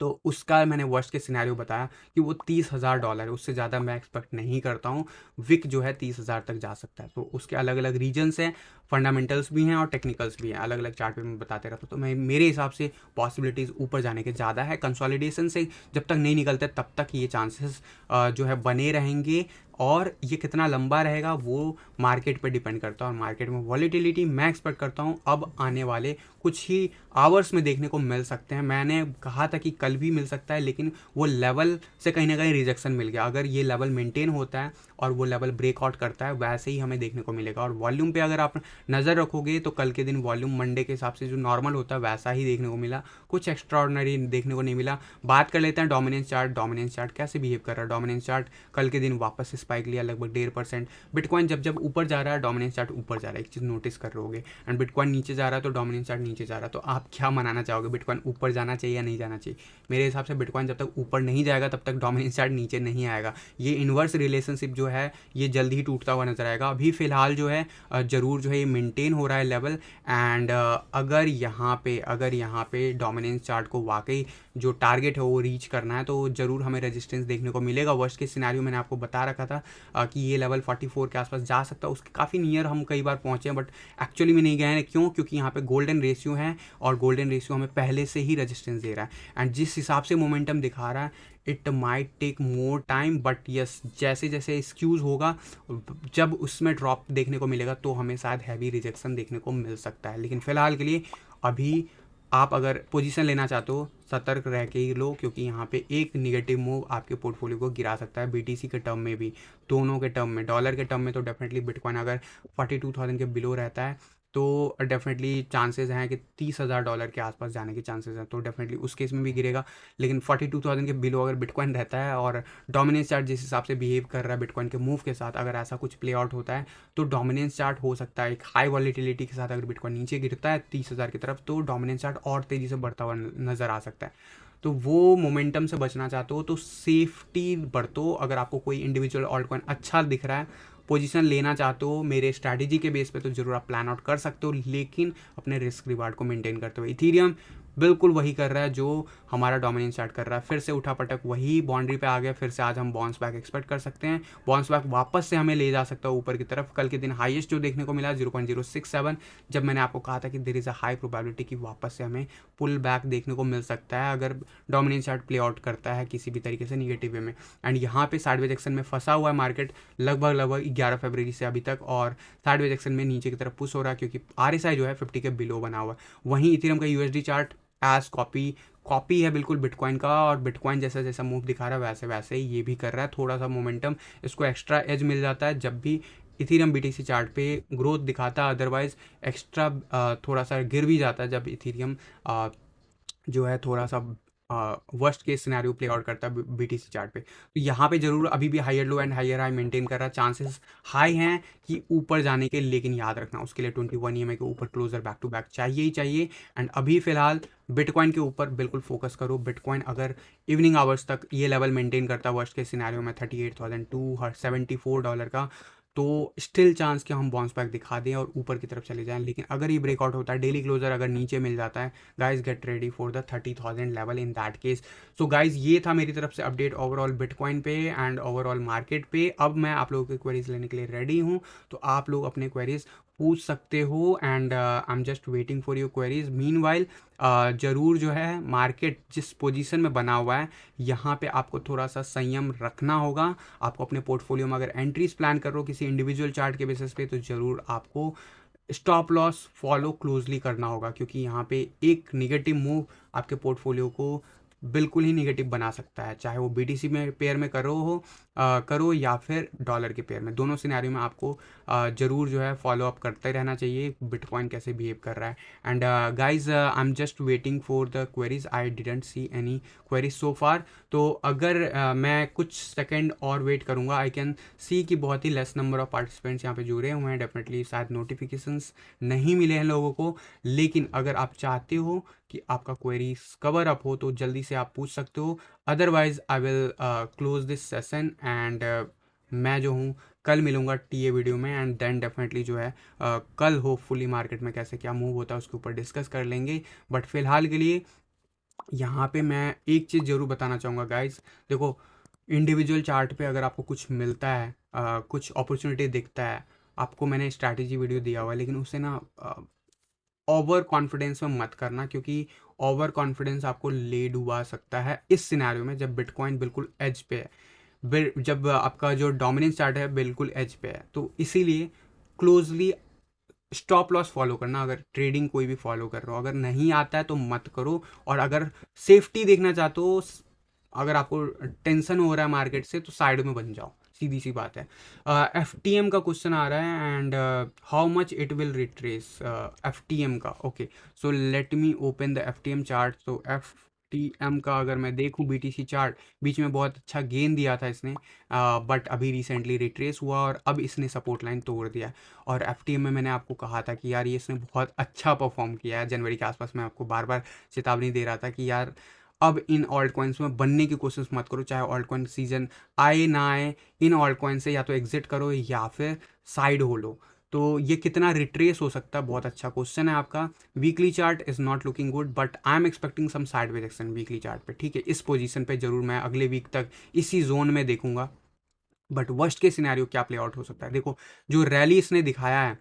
तो उसका मैंने वर्स्ट के सिनेरियो बताया कि वो $30,000 है, उससे ज़्यादा मैं एक्सपेक्ट नहीं करता हूँ। विक जो है 30,000 तक जा सकता है। तो उसके अलग अलग रीजन्स हैं, फंडामेंटल्स भी हैं और टेक्निकल्स भी हैं, अलग अलग चार्ट पे मैं बताते रहता हूँ। तो मैं मेरे हिसाब से पॉसिबिलिटीज़ ऊपर जाने के ज़्यादा है। कंसोलिडेशन से जब तक नहीं निकलते तब तक ये चांसेस जो है बने रहेंगे और ये कितना लंबा रहेगा वो मार्केट पे डिपेंड करता है। और मार्केट में वॉलीटिलिटी मैं एक्सपेक्ट करता हूँ अब आने वाले कुछ ही आवर्स में देखने को मिल सकते हैं। मैंने कहा था कि कल भी मिल सकता है, लेकिन वो लेवल से कहीं ना कहीं रिजेक्शन मिल गया। अगर ये लेवल मेंटेन होता है और वो लेवल ब्रेकआउट करता है वैसे ही हमें देखने को मिलेगा। और वॉल्यूम पे अगर आप नज़र रखोगे तो कल के दिन वॉल्यूम मंडे के हिसाब से जो नॉर्मल होता है वैसा ही देखने को मिला, कुछ एक्स्ट्राऑर्डिनरी देखने को नहीं मिला। बात कर लेते हैं डोमिनेंस चार्ट कैसे बिहेव कर रहा है। डोमिनेंस चार्ट कल के दिन वापस स्पाइक लिया लगभग 1.5%। बिटकॉइन जब ऊपर जा रहा है डोमिनेंस चार्ट ऊपर जा रहा है, एक चीज़ नोटिस कर रहे होगे। एंड बिटकॉइन नीचे जा रहा है तो डोमिनेंस चार्ट नीचे जा रहा है। तो आप क्या मनाना चाहोगे, बिटकॉइन ऊपर जाना चाहिए या नहीं जाना चाहिए? मेरे हिसाब से बिटकॉइन जब तक ऊपर नहीं जाएगा तब तक डोमिनेंस चार्ट नीचे नहीं आएगा। ये इन्वर्स रिलेशनशिप जो है ये जल्द ही टूटता हुआ नजर आएगा। अभी फिलहाल जो है ज़रूर जो है ये मेंटेन हो रहा है लेवल। एंड अगर यहाँ पे डोमिनेंस चार्ट को वाकई जो टारगेट है वो रीच करना है तो ज़रूर हमें रेजिस्टेंस देखने को मिलेगा। वर्स्ट के सिनेरियो मैंने आपको बता रखा था कि ये लेवल 44 के आसपास जा सकता है, उसके काफ़ी नियर हम कई बार पहुँचे हैं, बट एक्चुअली में नहीं गए हैं। क्यों? क्योंकि यहाँ पे गोल्डन रेशियो है और गोल्डन रेशियो हमें पहले से ही रेजिस्टेंस दे रहा है, एंड जिस हिसाब से मोमेंटम दिखा रहा है it might take more time, but yes जैसे जैसे एक्सक्यूज़ होगा, जब उसमें ड्रॉप देखने को मिलेगा तो हमें शायद हैवी रिजेक्शन देखने को मिल सकता है। लेकिन फ़िलहाल के लिए अभी आप अगर पोजीशन लेना चाहते हो सतर्क रह के ही लो, क्योंकि यहाँ पे एक निगेटिव मूव आपके पोर्टफोलियो को गिरा सकता है, बीटीसी के टर्म में भी, दोनों के टर्म में। डॉलर के टर्म में तो डेफिनेटली बिटकॉइन अगर 42,000 के बिलो रहता है तो डेफिनेटली चांसेस हैं कि $30,000 के आसपास जाने के चांसेस हैं, तो डेफिनेटली उस केस में भी गिरेगा। लेकिन 42,000 के बिलो अगर बिटकॉइन रहता है और डोमिनेंस चार्ट जिस हिसाब से बिहेव कर रहा है बिटकॉइन के मूव के साथ, अगर ऐसा कुछ प्ले आउट होता है तो डोमिनेंस चार्ट हो सकता है एक हाई वॉलीटिलिटी के साथ, अगर बिटकॉइन नीचे गिरता है 30,000 की तरफ तो डोमिनेंस चार्ट और तेज़ी से बढ़ता हुआ नज़र आ सकता है। तो वो मोमेंटम से बचना चाहते हो तो सेफ्टी बरतो। अगर आपको कोई इंडिविजुअल ऑल्ट कॉइन अच्छा दिख रहा है, पोजीशन लेना चाहते हो मेरे स्ट्रैटेजी के बेस पे, तो ज़रूर आप प्लान आउट कर सकते हो, लेकिन अपने रिस्क रिवार्ड को मेंटेन करते हुए। इथीरियम बिल्कुल वही कर रहा है जो हमारा डोमिनेंस चार्ट कर रहा है, फिर से उठा पटक वही बाउंड्री पे आ गया, फिर से आज हम बाउंस बैक एक्सपेक्ट कर सकते हैं। बाउंस बैक वापस से हमें ले जा सकता है ऊपर की तरफ। कल के दिन हाईएस्ट जो देखने को मिला 0.067, जब मैंने आपको कहा था कि there is a high probability कि वापस से हमें पुल बैक देखने को मिल सकता है अगर डोमिनेंस चार्ट प्ले आउट करता है किसी भी तरीके से निगेटिव वे में। एंड यहाँ पे साइडवेज एक्शन में फंसा हुआ है मार्केट लगभग 11 फरवरी से अभी तक, और साइडवेज एक्शन में नीचे की तरफ पुश हो रहा है क्योंकि RSI जो है 50 के बिलो बना हुआ है। वहीं इथेरियम का USD चार्ट एज कॉपी है बिल्कुल बिटकॉइन का, और बिटकॉइन जैसा जैसा मूव दिखा रहा है वैसे वैसे ही ये भी कर रहा है। थोड़ा सा मोमेंटम इसको एक्स्ट्रा एज मिल जाता है जब भी इथीरियम BTC चार्ट पे ग्रोथ दिखाता है, अदरवाइज एक्स्ट्रा थोड़ा सा गिर भी जाता है जब इथीरियम जो है थोड़ा सा worst case scenario play out करता है BTC चार्ट पे। तो यहाँ पे जरूर अभी भी higher low and higher high maintain कर रहा है, चांसेस हाई हैं कि ऊपर जाने के, लेकिन याद रखना उसके लिए 21 EMA के ऊपर क्लोजर बैक टू बैक चाहिए ही चाहिए। एंड अभी फिलहाल बिटकॉइन के ऊपर बिल्कुल फोकस करो। बिटकॉइन अगर इवनिंग आवर्स तक ये लेवल मेंटेन करता है वर्स्ट के सिनेरियो में $38,274 का, तो स्टिल चांस कि हम बाउंस बैक दिखा दें और ऊपर की तरफ चले जाएं। लेकिन अगर ये ब्रेकआउट होता है, डेली क्लोजर अगर नीचे मिल जाता है, guys get ready for the 30,000 level in that case. So guys ये था मेरी तरफ से अपडेट ओवरऑल बिटकॉइन पे एंड ओवरऑल मार्केट पे। अब मैं आप लोगों की क्वेरीज लेने के लिए रेडी हूँ, तो आप लोग अपने क्वेरीज पूछ सकते हो and I am just waiting for your queries. Meanwhile ज़रूर जो है मार्केट जिस पोजीशन में बना हुआ है यहाँ पे आपको थोड़ा सा संयम रखना होगा। आपको अपने पोर्टफोलियो में अगर एंट्रीज प्लान कर रहे हो किसी इंडिविजुअल चार्ट के बेसिस पे, तो ज़रूर आपको स्टॉप लॉस फॉलो क्लोजली करना होगा, क्योंकि यहाँ पे एक निगेटिव मूव आपके पोर्टफोलियो को बिल्कुल ही निगेटिव बना सकता है, चाहे वो BTC में पेयर में करो या फिर डॉलर के पेयर में। दोनों सिनेरियो में आपको ज़रूर जो है फॉलो अप करते रहना चाहिए बिटकॉइन कैसे बिहेव कर रहा है। And guys I am just waiting for the queries, I didn't see any queries so far. तो अगर मैं कुछ सेकंड और वेट करूँगा, आई कैन सी कि बहुत ही लेस नंबर ऑफ पार्टिसिपेंट्स यहाँ पे जुड़े हुए हैं। डेफिनेटली शायद नोटिफिकेशंस नहीं मिले हैं लोगों को, लेकिन अगर आप चाहते हो कि आपका क्वेरी कवर अप हो तो जल्दी से आप पूछ सकते हो। Otherwise I will close this session and मैं जो हूँ कल मिलूँगा TA वीडियो में, एंड देन डेफिनेटली जो है कल होपफुली मार्केट में कैसे क्या मूव होता है उसके ऊपर डिस्कस कर लेंगे। बट फिलहाल के लिए यहाँ पे मैं एक चीज़ ज़रूर बताना चाहूँगा गाइज, देखो इंडिविजुअल चार्ट पे अगर आपको कुछ मिलता है, कुछ अपॉर्चुनिटी दिखता है, आपको मैंने स्ट्रैटेजी वीडियो दिया हुआ है, लेकिन उसे ना ओवर कॉन्फिडेंस में मत करना, क्योंकि ओवर कॉन्फिडेंस आपको ले डुबा सकता है इस सिनेरियो में जब बिटकॉइन बिल्कुल एज पे है, जब आपका जो डोमिनेंस चार्ट है बिल्कुल एज पे है। तो इसीलिए क्लोजली स्टॉप लॉस फॉलो करना, अगर ट्रेडिंग कोई भी फॉलो कर रहे हो, अगर नहीं आता है तो मत करो। और अगर सेफ्टी देखना चाहते हो, अगर आपको टेंशन हो रहा है मार्केट से, तो साइड में बन जाओ, सीधी सी बात है। FTM का क्वेश्चन आ रहा है and how much it will retrace FTM का। Okay, so let me open the FTM chart. तो FTM का अगर मैं देखूं BTC चार्ट, बीच में बहुत अच्छा गेन दिया था इसने, बट अभी रिसेंटली रिट्रेस हुआ और अब इसने सपोर्ट लाइन तोड़ दिया। और FTM में मैंने आपको कहा था कि यार ये इसने बहुत अच्छा परफॉर्म किया है जनवरी के आसपास। मैं आपको बार बार चेतावनी दे रहा था कि यार अब इन ऑल्ट कॉइन्स में बनने की कोशिश मत करो, चाहे ऑल्ट कॉइन सीजन आए ना आए, इन ऑल्ट कॉइन से या तो एग्जिट करो या फिर साइड हो लो। तो ये कितना रिट्रेस हो सकता है, बहुत अच्छा क्वेश्चन है आपका। Weekly chart is not looking good, but I am expecting some sideways action weekly chart पे, ठीक है। इस पोजीशन पे जरूर मैं अगले वीक तक इसी जोन में देखूंगा। बट वर्स्ट के सिनेरियो क्या प्ले आउट हो सकता है, देखो जो रैली इसने दिखाया है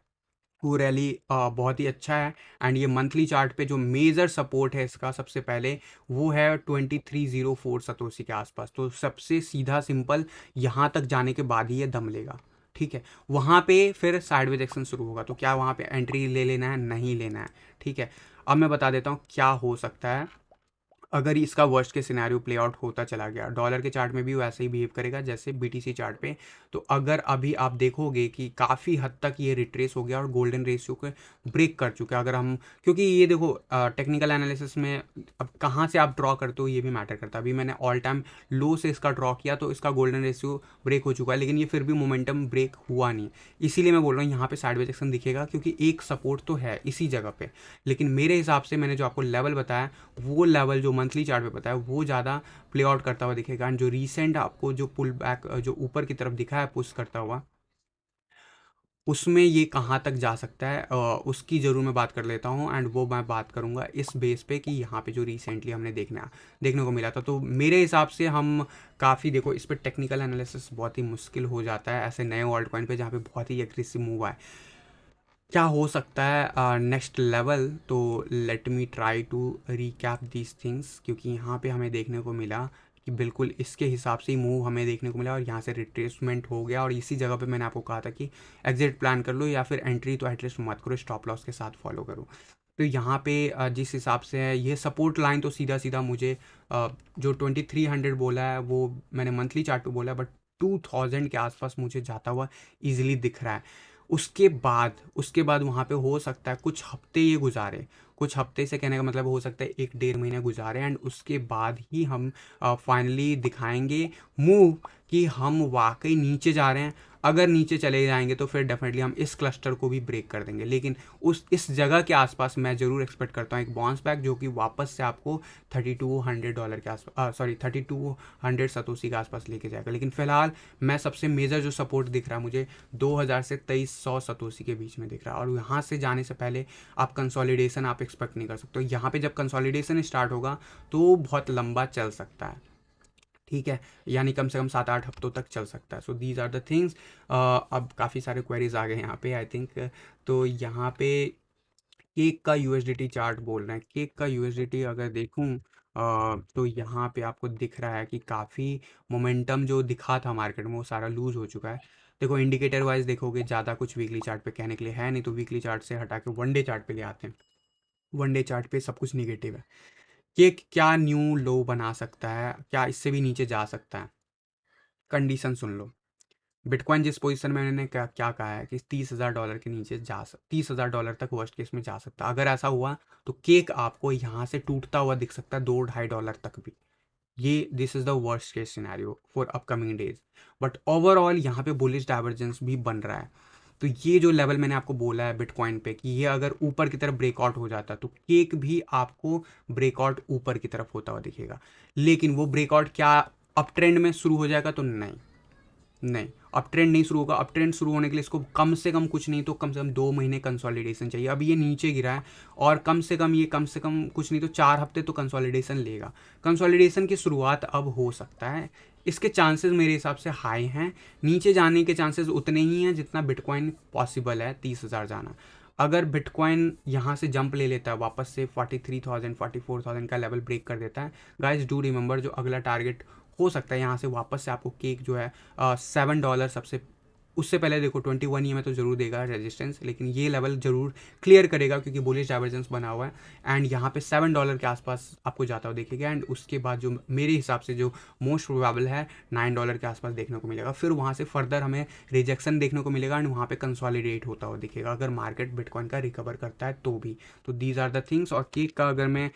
वो रैली बहुत ही अच्छा है। एंड ये मंथली चार्ट पे जो मेजर सपोर्ट है इसका, सबसे पहले वो है 2304 सतोशी के आसपास। तो सबसे सीधा सिंपल यहाँ तक जाने के बाद ही ये दम लेगा, ठीक है। वहाँ पे फिर साइडवेज एक्शन शुरू होगा, तो क्या वहाँ पे एंट्री ले लेना है, नहीं लेना है, ठीक है। अब मैं बता देता हूँ क्या हो सकता है अगर इसका वर्स्ट के सिनेरियो प्ले आउट होता चला गया। डॉलर के चार्ट में भी वैसे ही बिहेव करेगा जैसे बीटीसी चार्ट पे। तो अगर अभी आप देखोगे कि काफ़ी हद तक ये रिट्रेस हो गया और गोल्डन रेशियो को ब्रेक कर चुका है, अगर हम, क्योंकि ये देखो टेक्निकल एनालिसिस में अब कहाँ से आप ड्रॉ करते हो ये भी मैटर करता है। अभी मैंने ऑल टाइम लो से इसका ड्रॉ किया तो इसका गोल्डन रेशियो ब्रेक हो चुका है, लेकिन ये फिर भी मोमेंटम ब्रेक हुआ नहीं। इसीलिए मैं बोल रहा हूँ यहाँ पे साइडवेज एक्शन दिखेगा, क्योंकि एक सपोर्ट तो है इसी जगह पे। लेकिन मेरे हिसाब से मैंने जो आपको लेवल बताया, वो लेवल जो मंथली चार्ट पे बताया वो ज़्यादा प्ले आउट करता हुआ दिखेगा। एंड जो रीसेंट आपको जो पुल बैक जो ऊपर की तरफ दिखा है पुश करता हुआ, उसमें ये कहाँ तक जा सकता है उसकी ज़रूर मैं बात कर लेता हूँ। एंड वो मैं बात करूँगा इस बेस पे कि यहाँ पे जो रिसेंटली हमने देखने को मिला था। तो मेरे हिसाब से हम काफ़ी, देखो इस पर टेक्निकल एनालिसिस बहुत ही मुश्किल हो जाता है ऐसे नए ऑल्ट कॉइन पे जहाँ पे बहुत ही एग्रेसिव मूव आए। क्या हो सकता है नेक्स्ट लेवल, तो let me try to recap these things, क्योंकि यहाँ पे हमें देखने को मिला कि बिल्कुल इसके हिसाब से ही मूव हमें देखने को मिला और यहाँ से रिट्रेसमेंट हो गया। और इसी जगह पे मैंने आपको कहा था कि एग्जिट प्लान कर लो या फिर एंट्री तो एटलीस्ट मत करो, स्टॉप लॉस के साथ फॉलो करो। तो यहाँ पे जिस हिसाब से है ये सपोर्ट लाइन, तो सीधा सीधा मुझे जो 2300 बोला है वो मैंने मंथली चार्ट पे बोला है, बट 2000 के आसपास मुझे जाता हुआ ईजिली दिख रहा है। उसके बाद वहाँ पे हो सकता है कुछ हफ्ते ये गुजारे, कुछ हफ्ते से कहने का मतलब हो सकता है 1-1.5 महीने गुजारे। एंड उसके बाद ही हम फाइनली दिखाएंगे मूव कि हम वाकई नीचे जा रहे हैं। अगर नीचे चले जाएंगे तो फिर डेफिनेटली हम इस क्लस्टर को भी ब्रेक कर देंगे, लेकिन इस जगह के आसपास मैं ज़रूर एक्सपेक्ट करता हूँ एक बाउंस बैक, जो कि वापस से आपको $3200 के आसपास, सॉरी 3200 सतोशी के आसपास लेके जाएगा। लेकिन फिलहाल मैं सबसे मेजर जो सपोर्ट दिख रहा है मुझे 2000 से 2300 सतोशी के बीच में दिख रहा है। और यहाँ से जाने से पहले आप कंसोलिडेशन आप एक्सपेक्ट नहीं कर सकते। यहाँ पे जब कंसोलिडेशन स्टार्ट होगा तो बहुत लंबा चल सकता है, ठीक है, यानी कम से कम 7-8 हफ्तों तक चल सकता है। So these are the things. अब काफ़ी सारे क्वेरीज आ गए यहाँ पे आई थिंक। तो यहाँ पे केक का यूएसडीटी चार्ट बोल रहे हैं। केक का यूएसडीटी अगर देखूँ तो यहाँ पे आपको दिख रहा है कि काफ़ी मोमेंटम जो दिखा था मार्केट में वो सारा लूज हो चुका है। देखो इंडिकेटर वाइज देखोगे ज़्यादा कुछ वीकली चार्ट पे कहने के लिए है नहीं, तो वीकली चार्ट से हटा के वन डे चार्ट पे ले आते हैं। वन डे चार्ट पे सब कुछ निगेटिव है। केक क्या न्यू लो बना सकता है, क्या इससे भी नीचे जा सकता है? कंडीशन सुन लो। बिटकॉइन जिस पोजीशन में मैंने क्या क्या कहा है कि $30,000 के नीचे $30,000 तक वर्स्ट केस में जा सकता है। अगर ऐसा हुआ तो केक आपको यहाँ से टूटता हुआ दिख सकता है $2-2.5 तक भी। ये this is the worst case scenario for upcoming days. But overall यहाँ पे बुलिश डाइवर्जेंस भी बन रहा है। तो ये जो लेवल मैंने आपको बोला है बिटकॉइन पे कि ये अगर ऊपर की तरफ ब्रेकआउट हो जाता है तो केक भी आपको ब्रेकआउट ऊपर की तरफ होता हुआ दिखेगा। लेकिन वो ब्रेकआउट क्या अप ट्रेंड में शुरू हो जाएगा? तो नहीं, नहीं, अप ट्रेंड नहीं शुरू होगा। अप ट्रेंड शुरू होने के लिए इसको कम से कम कुछ नहीं तो कम से कम 2 महीने कंसोलिडेशन चाहिए। अब ये नीचे गिरा है और कम से कम कुछ नहीं तो 4 हफ्ते तो कंसोलिडेशन लेगा। कंसोलिडेशन की शुरुआत अब हो सकता है, इसके चांसेस मेरे हिसाब से हाई हैं। नीचे जाने के चांसेस उतने ही हैं जितना बिटकॉइन पॉसिबल है 30,000 जाना। अगर बिटकॉइन यहाँ से जंप ले लेता है वापस से 43,000 44,000 का लेवल ब्रेक कर देता है, गाइज डू रिमेंबर जो अगला टारगेट हो सकता है यहाँ से वापस से आपको केक जो है $7 सबसे, उससे पहले देखो 21 में तो ज़रूर देगा रेजिस्टेंस, लेकिन ये लेवल ज़रूर क्लियर करेगा क्योंकि बुलिश डाइवर्जेंस बना हुआ है। एंड यहाँ पे $7 के आसपास आपको जाता हुआ देखेगा। एंड उसके बाद जो मेरे हिसाब से जो मोस्ट प्रोबेबल है $9 के आसपास देखने को मिलेगा। फिर वहाँ से फर्दर हमें रिजेक्शन देखने को मिलेगा एंड वहाँ पे कंसोलिडेट होता हुआ दिखेगा अगर मार्केट बिटकॉइन का रिकवर करता है तो भी। तो दीज आर द थिंग्स। और केक का अगर मैं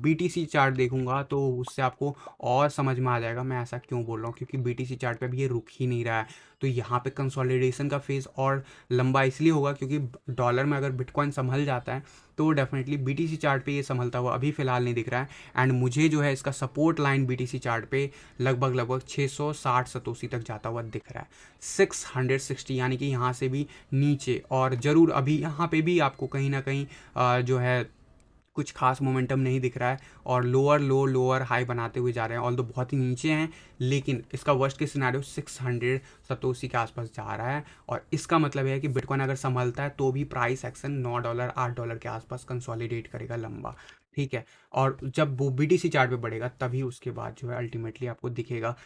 BTC चार्ट देखूंगा तो उससे आपको और समझ में आ जाएगा मैं ऐसा क्यों बोल रहा हूँ, क्योंकि BTC चार्ट पे भी ये रुक ही नहीं रहा है। तो यहाँ पे कंसोलिडेशन का फेज़ और लंबा इसलिए होगा क्योंकि डॉलर में अगर बिटकॉइन संभल जाता है तो डेफिनेटली BTC चार्ट पे ये संभलता हुआ अभी फ़िलहाल नहीं दिख रहा है। एंड मुझे जो है इसका सपोर्ट लाइन BTC चार्ट पे लगभग 660 सतोसी तक जाता हुआ दिख रहा है, 660, यानी कि यहाँ से भी नीचे। और ज़रूर अभी यहाँ पे भी आपको कहीं ना कहीं जो है कुछ खास मोमेंटम नहीं दिख रहा है और लोअर लो लोअर हाई बनाते हुए जा रहे हैं, ऑल तो बहुत ही नीचे हैं, लेकिन इसका वर्स्ट के सिनारियो 600 सतोसी के आसपास जा रहा है। और इसका मतलब है कि बिटकॉइन अगर संभलता है तो भी प्राइस एक्शन $9 $8 के आसपास कंसोलिडेट करेगा लंबा, ठीक है। और जब वो BTC चार्ट पे बढ़ेगा तभी उसके बाद जो है अल्टीमेटली आपको दिखेगा।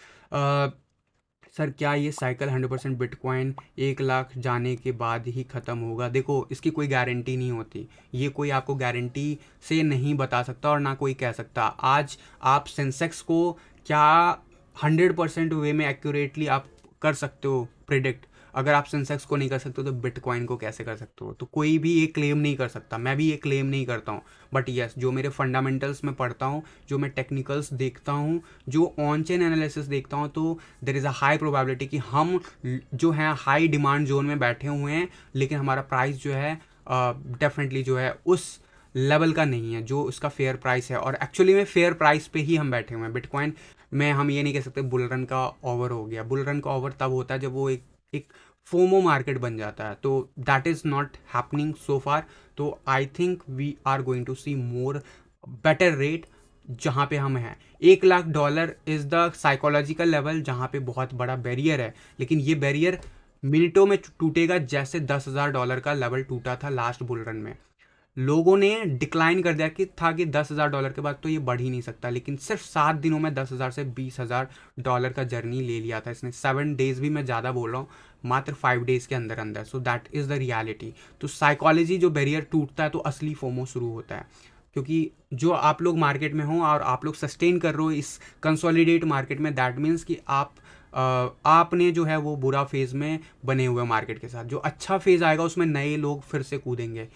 सर क्या ये साइकिल 100% बिटकॉइन 1 लाख जाने के बाद ही ख़त्म होगा? देखो, इसकी कोई गारंटी नहीं होती, ये कोई आपको गारंटी से नहीं बता सकता और ना कोई कह सकता। आज आप सेंसेक्स को क्या 100% वे में एक्यूरेटली आप कर सकते हो प्रिडिक्ट? अगर आप सेंसेक्स को नहीं कर सकते तो बिटकॉइन को कैसे कर सकते हो? तो कोई भी ये क्लेम नहीं कर सकता, मैं भी ये क्लेम नहीं करता हूँ। बट यस, जो मेरे फंडामेंटल्स में पढ़ता हूँ, जो मैं टेक्निकल्स देखता हूँ, जो ऑन चेन एनालिसिस देखता हूँ, तो there is a high probability कि हम जो है हाई डिमांड जोन में बैठे हुए हैं, लेकिन हमारा प्राइस जो है डेफिनेटली जो है उस लेवल का नहीं है जो उसका फेयर प्राइस है। और एक्चुअली में फेयर प्राइस पे ही हम बैठे हुए हैं। बिटकॉइन में हम ये नहीं कह सकते बुल रन का ओवर हो गया। बुल रन का ओवर तब होता है जब वो एक फोमो मार्केट बन जाता है, तो that is not happening so far. तो I think we are going to see more better rate जहाँ पे हम हैं। $1 lakh is the psychological level जहाँ पे बहुत बड़ा बैरियर है, लेकिन ये बैरियर मिनटों में टूटेगा जैसे $10,000 का लेवल टूटा था लास्ट बुल रन में। लोगों ने डिक्लाइन कर दिया कि $10,000 के बाद तो ये बढ़ ही नहीं सकता, लेकिन सिर्फ 7 दिनों में 10,000 से $20,000 का जर्नी ले लिया था इसने। 7 डेज भी मैं ज़्यादा बोल रहा हूँ, मात्र 5 डेज के अंदर अंदर। So that is the reality. तो साइकोलॉजी जो बैरियर टूटता है तो असली फोमो शुरू होता है, क्योंकि जो आप लोग मार्केट में हो और आप लोग सस्टेन कर रहे हो इस कंसोलिडेट मार्केट में, दैट मीन्स कि आपने जो है वो बुरा फेज़ में बने हुए मार्केट के साथ। जो अच्छा फेज़ आएगा उसमें नए लोग फिर से कूदेंगे।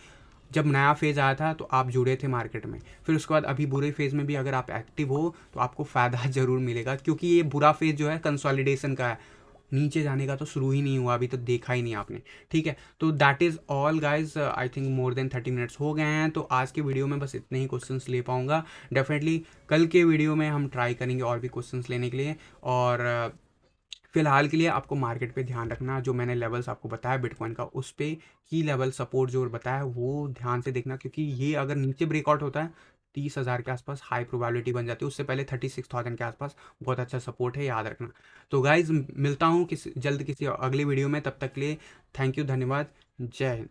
जब नया फेज़ आया था तो आप जुड़े थे मार्केट में, फिर उसके बाद अभी बुरे फेज़ में भी अगर आप एक्टिव हो तो आपको फ़ायदा ज़रूर मिलेगा, क्योंकि ये बुरा फेज़ जो है कंसोलिडेशन का है, नीचे जाने का तो शुरू ही नहीं हुआ, अभी तो देखा ही नहीं आपने, ठीक है। तो that is all guys. I think more than 30 minutes हो गए हैं, तो आज के वीडियो में बस इतने ही क्वेश्चंस ले पाऊँगा। डेफिनेटली कल के वीडियो में हम ट्राई करेंगे और भी क्वेश्चंस लेने के लिए। और फिलहाल के लिए आपको मार्केट पे ध्यान रखना, जो मैंने लेवल्स आपको बताया बिटकॉइन का, उस पे की लेवल सपोर्ट जो बताया वो ध्यान से देखना, क्योंकि ये अगर नीचे ब्रेकआउट होता है 30,000 के आसपास हाई प्रोबेबिलिटी बन जाती है। उससे पहले 36,000 के आसपास बहुत अच्छा सपोर्ट है, याद रखना। तो गाइज मिलता हूँ जल्द किसी अगले वीडियो में, तब तक के लिए थैंक यू, धन्यवाद, जय हिंद।